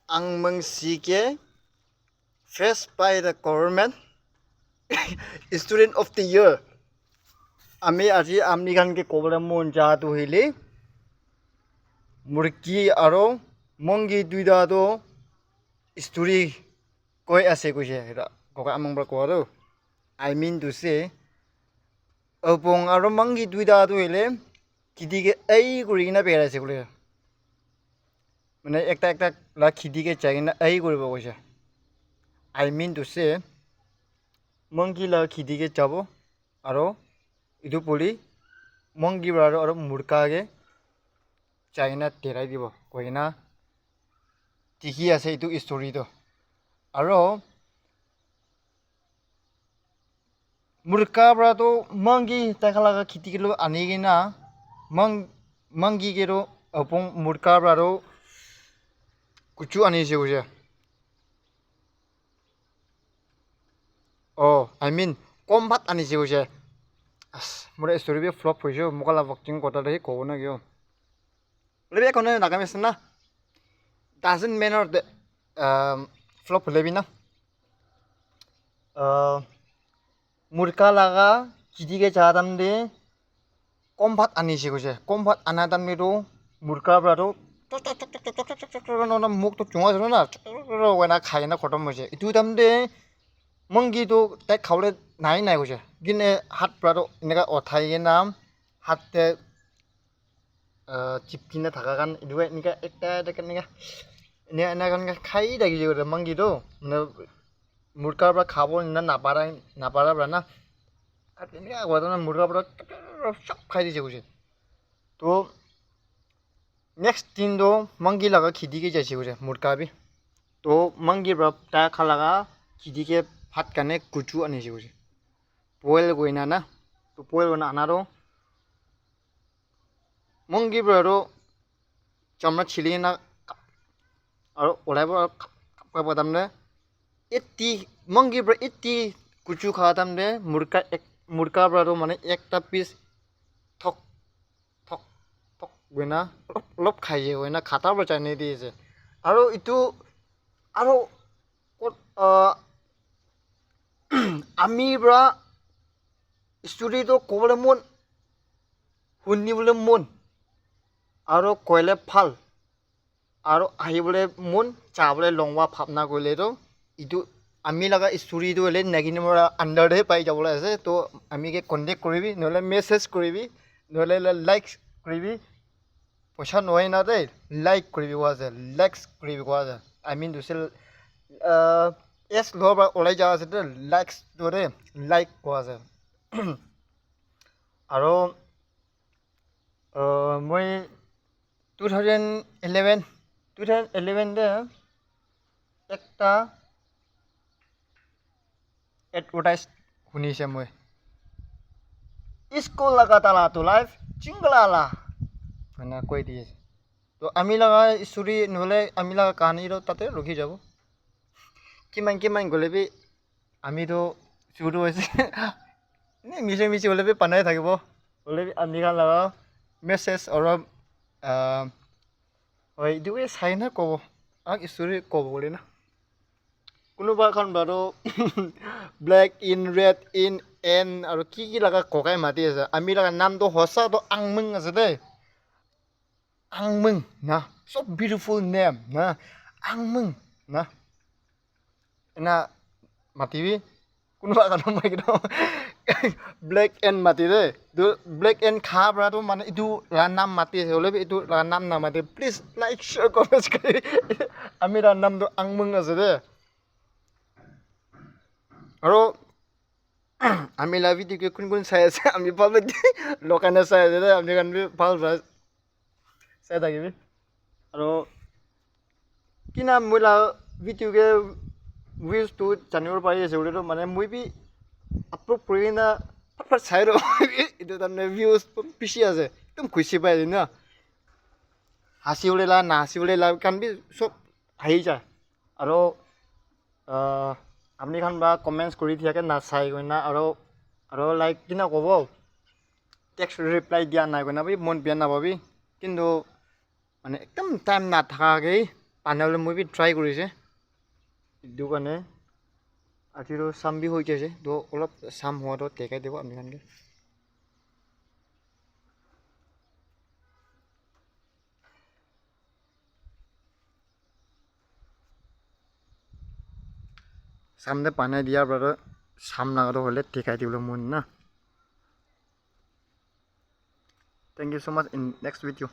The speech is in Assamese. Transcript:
ang mengsique first by the government student of the year আমি আজি আমনি খানকে ক'বলৈ মন যাটো হইলে মুৰ্গী আৰু মংগী দুইটাটো ষ্টৰি কৈ আছে কৈছে ককা আমংবা কোৱাটো আই মিন টু সে অপং আৰু মংগী দুইটাটো হইলে কিদিকে এই কৰি কিনা পেৰাইছে বোলে মানে একটা একটা লা খিদিকে চাই কিনা এই কৰিব কৈছে আই মিন টু সে মংগী লা খিদিকে যাব আৰু ইটো পলি মংগী আৰু মুৰ্কাগে চাইনা তেৰাই দিব কৈ না ঠিকি আছে এইটো ষ্টৰিটো আৰু মুৰ্কা ব্ৰাটো মংগী তাখালাga খিতিকিলো আনি কিনা মংগী কেৰো অপং মুৰ্কা ব্ৰাটো কুচু আনিছে কৈছে আই মিন কম ভাত আনিছে কৈছে মোৰ ষ্টৰি বি ফ্লপ হৈছে মোকালা বক্টিং কথা দেখি ক'ব না কিয় লেবে কোনে নাগামিছে না ডাজেন্ট মেনৰ ফ্লপ হলেবি না মুৰ্কা লাগা কিদিকে চাহাতাম দে কম ভাত আনিছে কৈছে কম ভাত আনা তামনিটো মুৰ্কা ব্ৰাটো মুখটো চুঙা ছিল না খাই না খতম হৈছে ইটো তাম দে মংগীটো তাইক খাবলৈ নাই কৈছে কিন্তু হাত ব্ৰাটো এনেকৈ অঠাই কিনা হাতে চিপকিনে থকা কাৰণ এইটো এনেকৈ একটা এনেকৈ খাই থাকিছে কৈছে মংগীটো মানে মুৰ্কাৰ পৰা খাব নাপাৰা পৰা না এনেকৈ ঘটনা মুৰ্কাৰ পৰা চব খাই দিছে কৈছে তো নেক্সট দিনটো মংগী লগা খিদিকে যাইছে কৈছে মুৰ্কাবি তো মংগীৰ পৰা তাই খালাগা খিদিকে ভাত কাৰণে কুচু আনিছে কৈছে বইল গইনা না তো বইল গইনা আনাৰো মংগীৰ পৰা আৰু চামৰা চিলি কিনা আৰু ওলাইব খাব তাৰমানে এটি মংগীৰ পৰা এটি কুচু খাওয়া তাৰমানে মুৰ্কাৰ পৰা মানে একটা পিচ থক থক থক গইনা অলপ খাইছে গইনা খাটাৰ পৰা চাই দিয়েছে আৰু ইটো আৰু আমি পৰা ষ্টৰিটো ক'বলৈ মন শুনিবলৈ মন আৰু কইলে ভাল আৰু আহিবলৈ মন চাবলৈ লংৱা ভাৱনা কৰিলেতো ইটো আমি লগা ষ্টৰিটো হ'লে নেগিনি পৰা আণ্ডাৰহে পাই যাবলৈ আছে তো আমিকে কণ্টেক্ট কৰিবি নহ'লে মেছেজ কৰিবি নহ'লে লাইক কৰিবি পইচা নহয় না দেই লাইক কৰিবি কোৱা যায় লাইকছ কৰিবি কোৱা যায় আই মিন টু চে এছ লোৱাৰ পৰা ওলাই যোৱা আছে দেই লাইকছ দৰে লাইক কোৱা যায় আৰু মই 2011 একটা এডভাৰটাইজ শুনিছে মই স্কুল লগা তালা তো লাইফ চিংগলালা মানে কৈ দিয়েছে তো আমি লগা ষ্টৰি নহ'লে আমি লগা কাহানীটো তাতে ৰখি যাব কিমান গ'লে বি আমিতো চুৰো হৈছে এনেই মিছি হ'লে বি পানাই থাকিব হ'লে বি আমি খান লগা মেছেজ অলপ হয় এইটোৱে চাই না ক'ব আমাক ষ্টৰি ক'ব বুলি না কোনোবা এখন বাৰু black in red in an আৰু কি লগা ককাই মাতি আছে আমি লগা নামটো সঁচাটো আংমং আছে দেই আংমং না চব বিউটিফুল নেম না আংমং না এনা মাতিবি কোনোবা কাৰণ মই একদম ব্লেক এন মাতি দেই ব্লেক এন খা পৰাটো মানে এইটো নাম মাতি আছে হ'লে এইটো নাম নামাতে প্লিজ লাইক শ্বেয়াৰ কমেণ্ট কৰি আমি তাৰ নামটো আংমং আছে দেই আৰু আমি লাভ ভিডিঅ'কে কোন চাই আছে আমি ভাল লকানে চাই আছে দেই আমি কাৰণ ভাল চাই থাকিবি আৰু কি নাম মই ভিডিঅ'কে ভিউজটো জানিব পাৰি আছে বুলিতো মানে মই বি আপলোড কৰি কিনা ফাট চাই ৰ এইটো তাৰমানে ভিউজ বেছি আছে একদম খুচি পাই আছে না হাঁচি ওলাই নাহাঁচি ওলাই কাৰণ বি চব আহি যায় আৰু আপুনি খান বা কমেণ্টছ কৰি থাকে নাচাই কইনা আৰু লাইক কিনা ক'ব টেক্সট ৰিপ্লাই দিয়া নাই কইনা বি মন বেয়া নাপাবি কিন্তু মানে একদম টাইম নাথাকাকৈ পানাবলৈ মই ট্ৰাই কৰিছে এইটো কাৰণে আজিৰো চাম্বি হৈ গৈছে তো অলপ চাম হোৱাটো দেখাই দিব আমি খানকে সামনে পানী দিয়াৰ পৰা সাম নাগাটো হ'লে দেখাই দিবলৈ মন না thank you so much in next video